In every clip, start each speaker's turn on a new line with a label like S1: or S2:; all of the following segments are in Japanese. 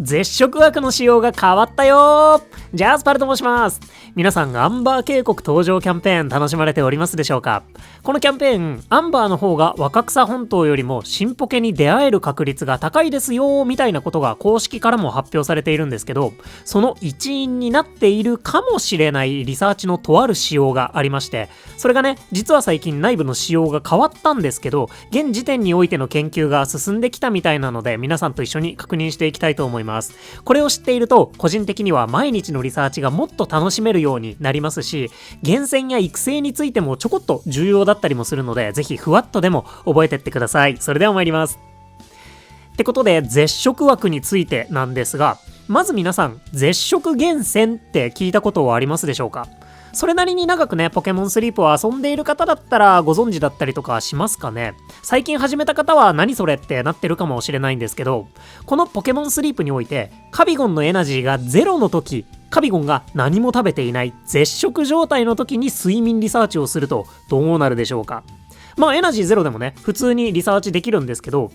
S1: 絶食枠の仕様が変わったよ。ジャスパルと申します。皆さん、アンバー渓谷登場キャンペーン楽しまれておりますでしょうか？このキャンペーン、アンバーの方が若草本島よりも新ポケに出会える確率が高いですよみたいなことが公式からも発表されているんですけど、その一因になっているかもしれないリサーチのとある仕様がありまして、それがね、実は最近内部の仕様が変わったんですけど、現時点においての研究が進んできたみたいなので、皆さんと一緒に確認していきたいと思います。これを知っていると個人的には毎日のリサーチがもっと楽しめるようになりますし、厳選や育成についてもちょこっと重要だったりもするので、ぜひふわっとでも覚えてってください。それでは参ります。ってことで、絶食枠についてなんですが、まず皆さん、絶食厳選って聞いたことはありますでしょうか？それなりに長くね、ポケモンスリープを遊んでいる方だったらご存知だったりとかしますかね？最近始めた方は何それってなってるかもしれないんですけど、このポケモンスリープにおいて、カビゴンのエナジーが0の時、カビゴンが何も食べていない絶食状態の時に睡眠リサーチをするとどうなるでしょうか？まあエナジー0でもね、普通にリサーチできるんですけど、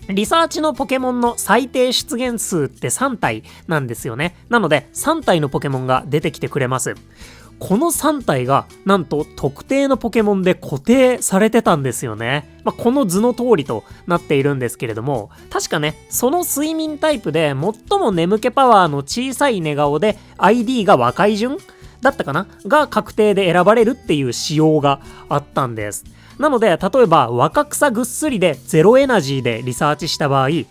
S1: リサーチのポケモンの最低出現数って3体なんですよね。なので3体のポケモンが出てきてくれます。この3体がなんと特定のポケモンで固定されてたんですよね。この図の通りとなっているんですけれども、確かね、その睡眠タイプで最も眠気パワーの小さい寝顔で ID が和解順だったかなが確定で選ばれるっていう仕様があったんです。なので、例えば若草ぐっすりで0エナジーでリサーチした場合、必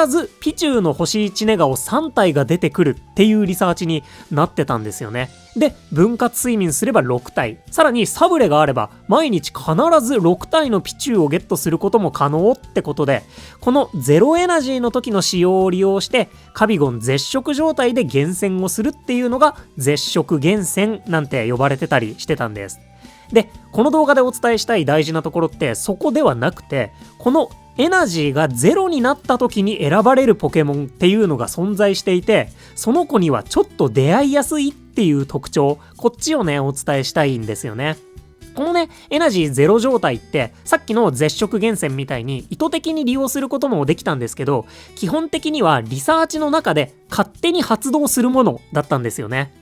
S1: ずピチューの星1ネガを3体が出てくるっていうリサーチになってたんですよね。で、分割睡眠すれば6体、さらにサブレがあれば毎日必ず6体のピチューをゲットすることも可能ってことで、この0エナジーの時の仕様を利用してカビゴン絶食状態で厳選をするっていうのが絶食厳選なんて呼ばれてたりしてたんです。で、この動画でお伝えしたい大事なところってそこではなくて、このエナジーが0になった時に選ばれるポケモンっていうのが存在していて、その子にはちょっと出会いやすいっていう特徴、こっちをねお伝えしたいんですよね。このね、エナジー0状態ってさっきの絶食厳選みたいに意図的に利用することもできたんですけど、基本的にはリサーチの中で勝手に発動するものだったんですよね。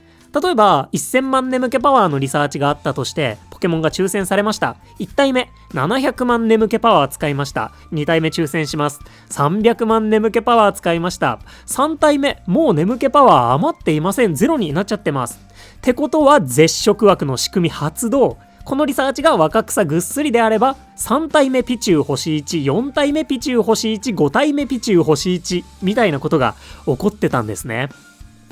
S1: 例えば1000万眠気パワーのリサーチがあったとして、ポケモンが抽選されました。1体目700万眠気パワー使いました。2体目抽選します。300万眠気パワー使いました。3体目もう眠気パワー余っていません。ゼロになっちゃってます。ってことは絶食枠の仕組み発動。このリサーチが若草ぐっすりであれば、3体目ピチュー星1、4体目ピチュー星1、5体目ピチュー星1みたいなことが起こってたんですね。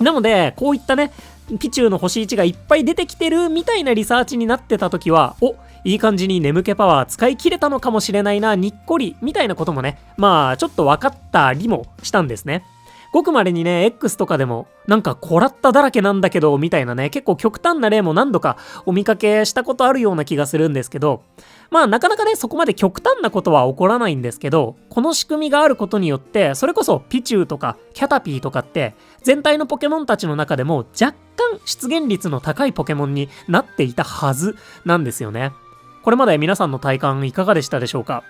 S1: なので、こういったね、ピチューの星1がいっぱい出てきてるみたいなリサーチになってた時は、いい感じに眠気パワー使い切れたのかもしれないな、にっこりみたいなこともね、ちょっと分かったりもしたんですね。ごくまれにね、X とかでもなんかコラッタだらけなんだけどみたいなね、結構極端な例も何度かお見かけしたことあるような気がするんですけど、なかなかね、そこまで極端なことは起こらないんですけど、この仕組みがあることによって、それこそピチューとかキャタピーとかって全体のポケモンたちの中でも若干出現率の高いポケモンになっていたはずなんですよね。これまで皆さんの体感いかがでしたでしょうか？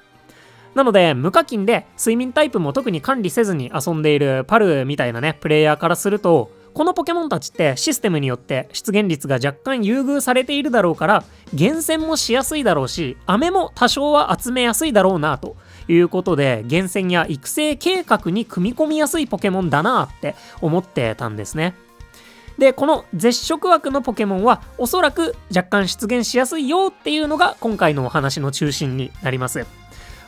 S1: なので、無課金で睡眠タイプも特に管理せずに遊んでいるパルみたいなね、プレイヤーからすると、このポケモンたちってシステムによって出現率が若干優遇されているだろうから、厳選もしやすいだろうし、飴も多少は集めやすいだろうなということで、厳選や育成計画に組み込みやすいポケモンだなって思ってたんですね。で、この絶食枠のポケモンはおそらく若干出現しやすいよっていうのが今回のお話の中心になります。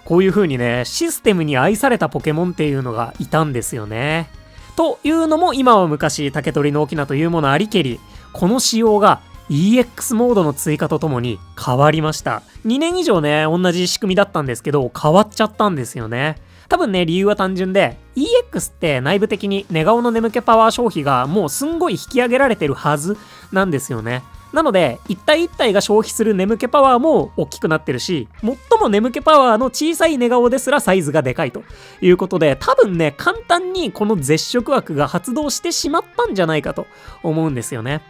S1: こういう風にね、システムに愛されたポケモンっていうのがいたんですよね。というのも今は昔、竹取の翁というものありけり、この仕様が EX モードの追加とともに変わりました。2年以上ね、同じ仕組みだったんですけど、変わっちゃったんですよね。多分ね、理由は単純で、EX って内部的に寝顔の眠気パワー消費がもうすんごい引き上げられてるはずなんですよね。なので、一体一体が消費する眠気パワーも大きくなってるし、最も眠気パワーの小さい寝顔ですらサイズがでかいということで、多分ね、簡単にこの絶食枠が発動してしまったんじゃないかと思うんですよね。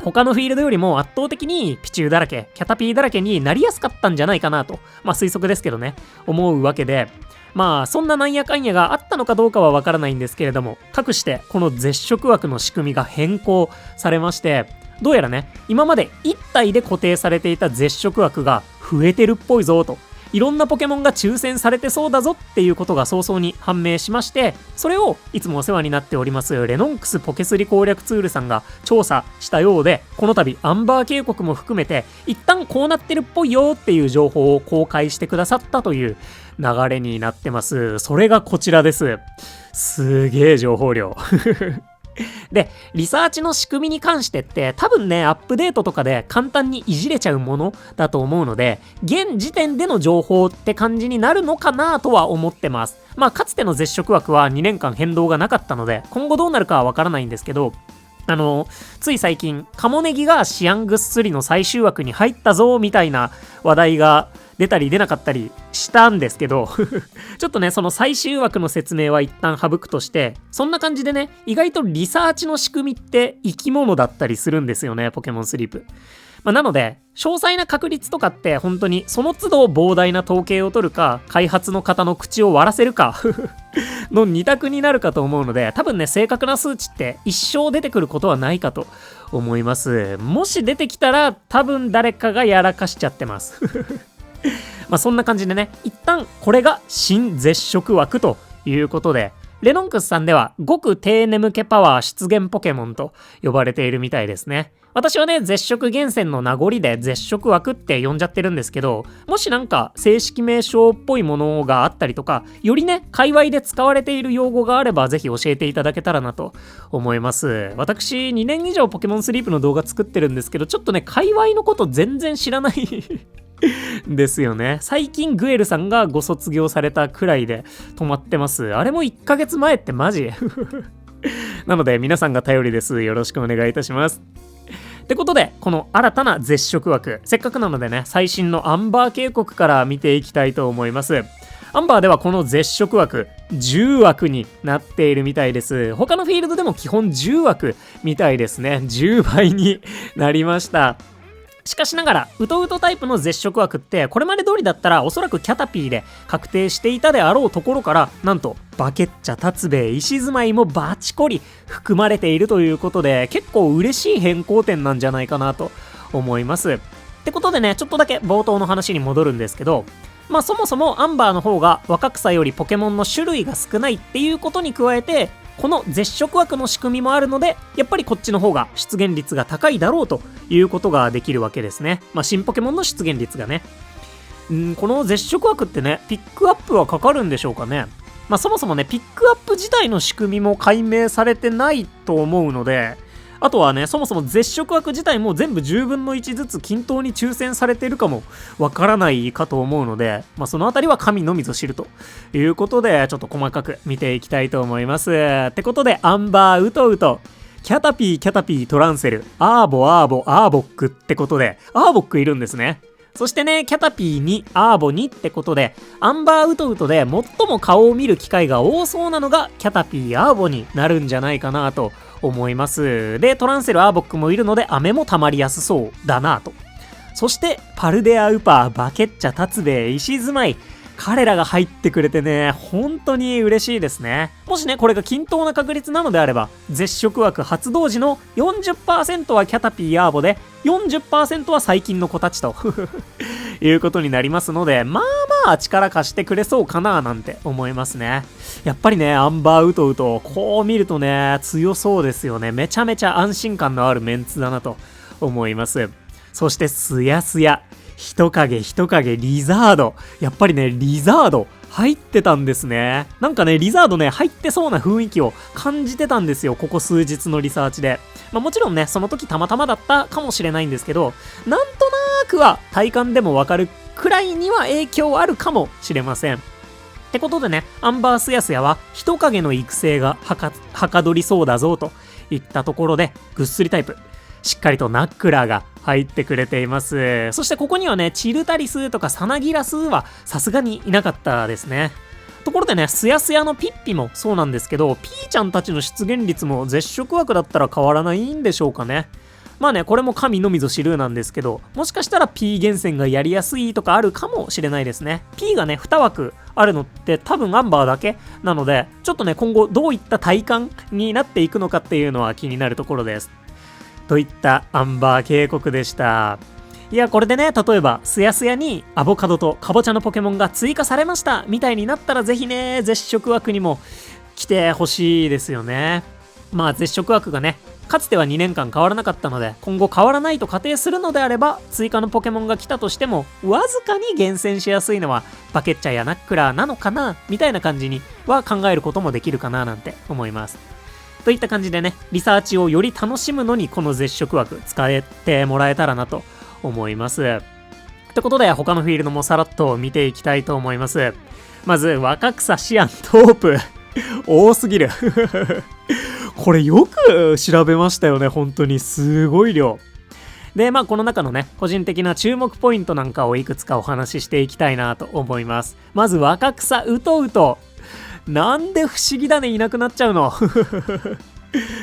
S1: 他のフィールドよりも圧倒的にピチューだらけ、キャタピーだらけになりやすかったんじゃないかなと、推測ですけどね、思うわけで、まあそんななんやかんやがあったのかどうかはわからないんですけれども、かくしてこの絶食枠の仕組みが変更されまして、どうやらね、今まで1体で固定されていた絶食枠が増えてるっぽいぞと、いろんなポケモンが抽選されてそうだぞっていうことが早々に判明しまして、それをいつもお世話になっておりますレノンクスポケスリ攻略ツールさんが調査したようで、この度アンバー渓谷も含めて一旦こうなってるっぽいよっていう情報を公開してくださったという流れになってます。それがこちらです。すげえ情報量で、リサーチの仕組みに関してって多分ね、アップデートとかで簡単にいじれちゃうものだと思うので、現時点での情報って感じになるのかなとは思ってます。まあ、かつての絶食枠は2年間変動がなかったので、今後どうなるかはわからないんですけど、つい最近、カモネギがシアングス3の最終枠に入ったぞみたいな話題が出たり出なかったりしたんですけどちょっとね、その最終枠の説明は一旦省くとして、そんな感じでね、意外とリサーチの仕組みって生き物だったりするんですよね、ポケモンスリープ。まあ、なので、詳細な確率とかって本当にその都度膨大な統計を取るか、開発の方の口を割らせるかの二択になるかと思うので、多分ね、正確な数値って一生出てくることはないかと思います。もし出てきたら、多分誰かがやらかしちゃってますまあそんな感じでね、一旦これが新絶食枠ということで、レノンクスさんでは極低眠気パワー出現ポケモンと呼ばれているみたいですね。私はね、絶食厳選の名残で絶食枠って呼んじゃってるんですけど、もしなんか正式名称っぽいものがあったりとか、よりね、界隈で使われている用語があればぜひ教えていただけたらなと思います。私、2年以上ポケモンスリープの動画作ってるんですけど、ちょっとね、界隈のこと全然知らないですよね。最近グエルさんがご卒業されたくらいで止まってます。あれも1ヶ月前ってマジなので皆さんが頼りです。よろしくお願いいたします。ってことで、この新たな絶食枠、せっかくなのでね、最新のアンバー渓谷から見ていきたいと思います。アンバーではこの絶食枠、10枠になっているみたいです。他のフィールドでも基本10枠みたいですね。10倍になりました。しかしながら、ウトウトタイプの絶食枠って、これまで通りだったらおそらくキャタピーで確定していたであろうところから、なんと、バケッチャ、タツベイ、石住まいもバチコリ含まれているということで、結構嬉しい変更点なんじゃないかなと思います。ってことでね、ちょっとだけ冒頭の話に戻るんですけど、まあそもそもアンバーの方が若草よりポケモンの種類が少ないっていうことに加えて、この絶食枠の仕組みもあるので、やっぱりこっちの方が出現率が高いだろうということができるわけですね。まあ新ポケモンの出現率がね。この絶食枠ってね、ピックアップはかかるんでしょうかね。まあそもそもね、ピックアップ自体の仕組みも解明されてないと思うので、あとはね、そもそも絶食枠自体も全部10分の1ずつ均等に抽選されているかもわからないかと思うので、まあそのあたりは神のみぞ知るということで、ちょっと細かく見ていきたいと思います。ってことで、アンバーウトウト、キャタピートランセル、アーボアーボックってことで、アーボックいるんですね。そしてね、キャタピーにアーボにってことで、アンバーウトウトで最も顔を見る機会が多そうなのがキャタピーアーボになるんじゃないかなと思います。で、トランセルアーボックもいるので雨も溜まりやすそうだなと。そしてパルデアウパー、バケッチャ、タツベイ、石住まい、彼らが入ってくれてね、本当に嬉しいですね。もしね、これが均等な確率なのであれば、絶食枠発動時の 40% はキャタピーアーボで、40% は最近の子たちということになりますので、まあまあ力貸してくれそうかななんて思いますね。やっぱりね、アンバーウトウト、こう見るとね、強そうですよね。めちゃめちゃ安心感のあるメンツだなと思います。そしてすやすや、人影リザード。やっぱりね、リザード入ってたんですね。なんかね、リザードね、入ってそうな雰囲気を感じてたんですよ、ここ数日のリサーチで。まあもちろんね、その時たまたまだったかもしれないんですけど、なんとなくは体感でもわかるくらいには影響あるかもしれません。ってことでね、アンバースヤスヤは人影の育成がはかどりそうだぞといったところで、ぐっすりタイプ。しっかりとナックラーが入ってくれています。そしてここにはね、チルタリスとかサナギラスはさすがにいなかったですね。ところでね、スヤスヤのピッピもそうなんですけど、ピーちゃんたちの出現率も絶食枠だったら変わらないんでしょうかね。まあね、これも神のみぞ知るなんですけど、もしかしたら P 厳選がやりやすいとかあるかもしれないですね。P がね、2枠あるのって多分アンバーだけなので、ちょっとね、今後どういった体感になっていくのかっていうのは気になるところです。といったアンバー警告でした。いや、これでね、例えば、すやすやにアボカドとカボチャのポケモンが追加されましたみたいになったら、ぜひね、絶食枠にも来てほしいですよね。まあ、絶食枠がね、かつては2年間変わらなかったので、今後変わらないと仮定するのであれば、追加のポケモンが来たとしても、わずかに厳選しやすいのは、バケッチャやナックラーなのかなみたいな感じには考えることもできるかななんて思います。といった感じでね、リサーチをより楽しむのにこの絶食枠使えてもらえたらなと思います。ってことで他のフィールドもさらっと見ていきたいと思います。まず若草シアントープ多すぎるこれよく調べましたよね。本当にすごい量で、まあこの中のね、個人的な注目ポイントなんかをいくつかお話ししていきたいなと思います。まず若草うとうと、なんで不思議だねいなくなっちゃうの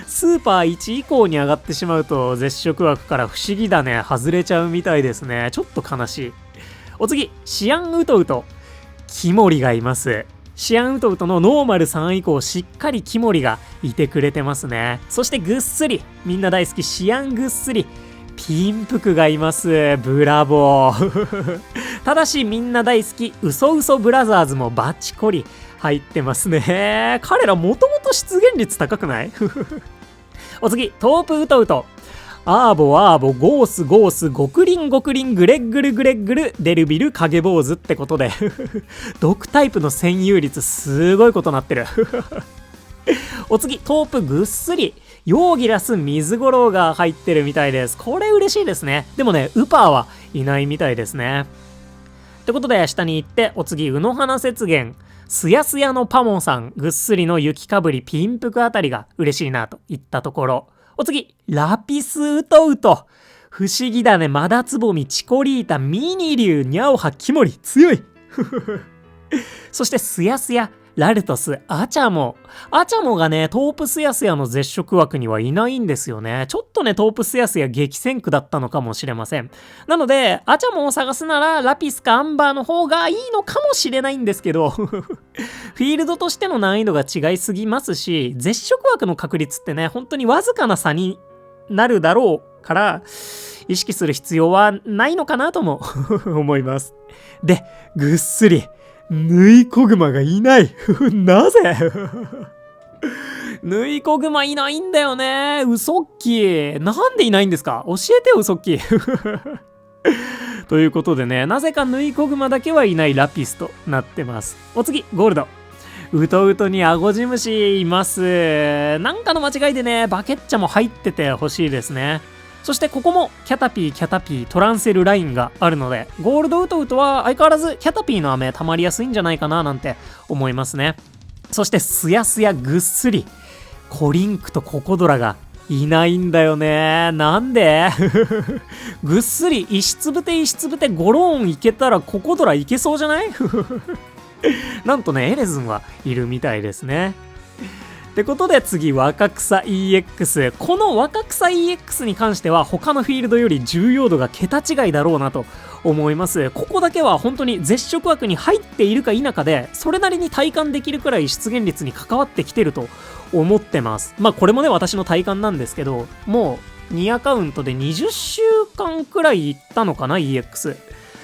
S1: スーパー1以降に上がってしまうと絶食枠から不思議だね外れちゃうみたいですね。ちょっと悲しい。お次、シアンウトウト、キモリがいます。シアンウトウトのノーマル3以降しっかりキモリがいてくれてますね。そしてぐっすり、みんな大好きシアンぐっすり、ピンプクがいます。ブラボーただしみんな大好きウソウソブラザーズもバッチコリ入ってますね。彼らもともと出現率高くないお次、トープウトウト、アーボアーボゴースゴースゴクリンゴクリングレッグルグレッグルデルビル影坊主ってことで毒タイプの占有率すごいことなってるお次、トープぐっすり、ヨーギラス水五郎が入ってるみたいです。これ嬉しいですね。でもね、ウパーはいないみたいですね。ってことで下に行って、お次、うの花雪原、すやすやのパモンさん、ぐっすりの雪かぶりピンプクあたりが嬉しいなといったところ。お次、ラピスウトウト、不思議だねマダツボミチコリータミニリュウニャオハキモリ強いそしてすやすやラルトスアチャモがね、トープスヤスヤの絶食枠にはいないんですよね。ちょっとね、トープスヤスヤ激戦区だったのかもしれません。なのでアチャモを探すならラピスかアンバーの方がいいのかもしれないんですけどフィールドとしての難易度が違いすぎますし、絶食枠の確率ってね、本当にわずかな差になるだろうから意識する必要はないのかなとも思います。で、ぐっすりヌイコグマがいないなぜヌイコグマいないんだよね。ウソッキーなんでいないんですか、教えてよウソッキーということでね、なぜかヌイコグマだけはいないラピスとなってます。お次、ゴールド、ウトウトにアゴジムシいます。なんかの間違いでね、バケッチャも入っててほしいですね。そしてここもキャタピートランセルラインがあるので、ゴールドウトウトは相変わらずキャタピーの飴溜まりやすいんじゃないかななんて思いますね。そしてすやすやぐっすり、コリンクとココドラがいないんだよね。なんでぐっすり石つぶてゴローンいけたらココドラいけそうじゃないなんとね、エレズンはいるみたいですね。ってことで次、若草 EX。 この若草 EX に関しては他のフィールドより重要度が桁違いだろうなと思います。ここだけは本当に絶食枠に入っているか否かでそれなりに体感できるくらい出現率に関わってきてると思ってます。まあこれもね、私の体感なんですけど、もう2アカウントで20週間くらいいったのかな EX。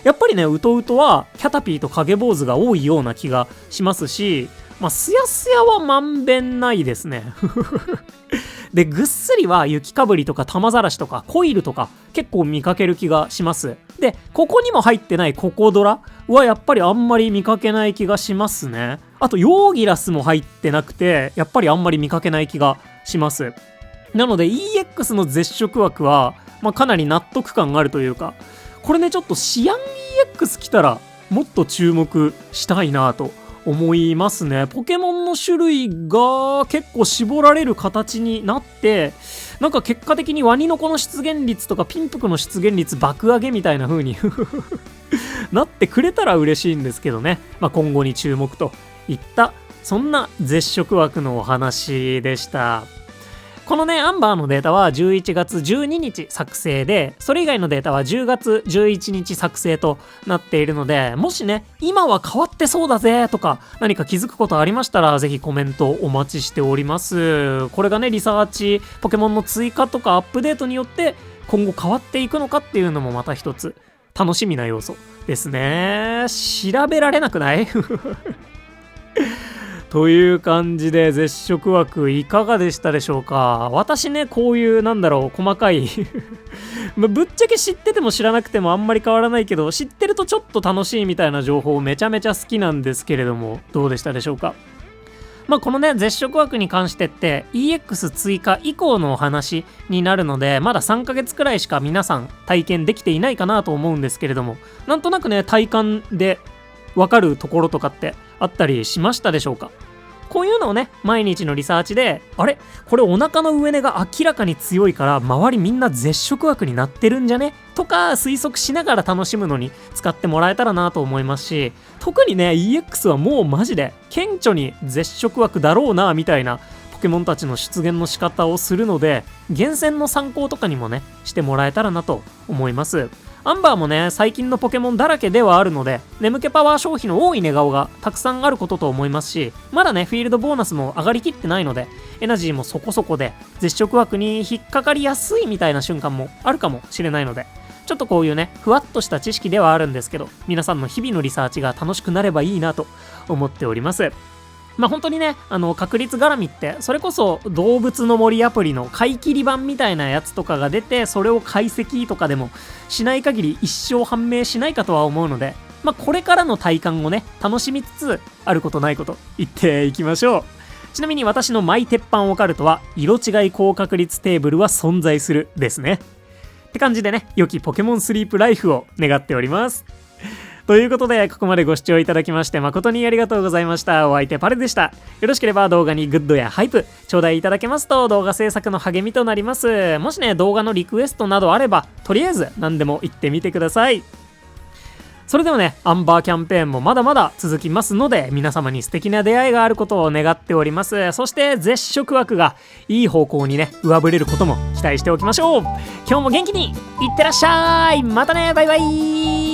S1: やっぱりね、ウトウトはキャタピーと影坊主が多いような気がしますし、まあ、すやすやはまんべんないですねで、ぐっすりは雪かぶりとか玉ざらしとかコイルとか結構見かける気がします。で、ここにも入ってないココドラはやっぱりあんまり見かけない気がしますね。あとヨーギラスも入ってなくてやっぱりあんまり見かけない気がします。なので EX の絶食枠は、まあ、かなり納得感があるというか、これね、ちょっとシアン EX 来たらもっと注目したいなと思いますね。ポケモンの種類が結構絞られる形になって、なんか結果的にワニの子の出現率とかピンプクの出現率爆上げみたいな風になってくれたら嬉しいんですけどね。まあ、今後に注目といったそんな絶食枠のお話でした。このね、アンバーのデータは11月12日作成で、それ以外のデータは10月11日作成となっているので、もしね、今は変わってそうだぜとか、何か気づくことありましたら、ぜひコメントお待ちしております。これがね、リサーチ、ポケモンの追加とかアップデートによって、今後変わっていくのかっていうのもまた一つ、楽しみな要素ですね。調べられなくないという感じで絶食枠いかがでしたでしょうか。私ね、こういう細かいぶっちゃけ知ってても知らなくてもあんまり変わらないけど、知ってるとちょっと楽しいみたいな情報めちゃめちゃ好きなんですけれども、どうでしたでしょうか。このね、絶食枠に関してって EX 追加以降のお話になるので、まだ3ヶ月くらいしか皆さん体験できていないかなと思うんですけれども、なんとなくね、体感でわかるところとかってあったりしましたでしょうか。こういうのをね、毎日のリサーチで、あれこれお腹の上値が明らかに強いから周りみんな絶食枠になってるんじゃねとか推測しながら楽しむのに使ってもらえたらなと思いますし、特にね EX はもうマジで顕著に絶食枠だろうなみたいなポケモンたちの出現の仕方をするので、厳選の参考とかにもねしてもらえたらなと思います。アンバーもね、最近のポケモンだらけではあるので、眠気パワー消費の多い寝顔がたくさんあることと思いますし、まだね、フィールドボーナスも上がりきってないので、エナジーもそこそこで、絶食枠に引っかかりやすいみたいな瞬間もあるかもしれないので、ちょっとこういうね、ふわっとした知識ではあるんですけど、皆さんの日々のリサーチが楽しくなればいいなと思っております。本当にね、確率絡みって、それこそ動物の森アプリの買い切り版みたいなやつとかが出て、それを解析とかでもしない限り一生判明しないかとは思うので、これからの体感をね、楽しみつつ、あることないこと言っていきましょう。ちなみに私のマイ鉄板オカルトは、色違い高確率テーブルは存在するですね。って感じでね、良きポケモンスリープライフを願っております。ということで、ここまでご視聴いただきまして誠にありがとうございました。お相手パレでした。よろしければ動画にグッドやハイプ頂戴いただけますと動画制作の励みとなります。もしね、動画のリクエストなどあれば、とりあえず何でも言ってみてください。それではね、アンバーキャンペーンもまだまだ続きますので、皆様に素敵な出会いがあることを願っております。そして絶食枠がいい方向にね、上振れることも期待しておきましょう。今日も元気にいってらっしゃい。またね、バイバイ。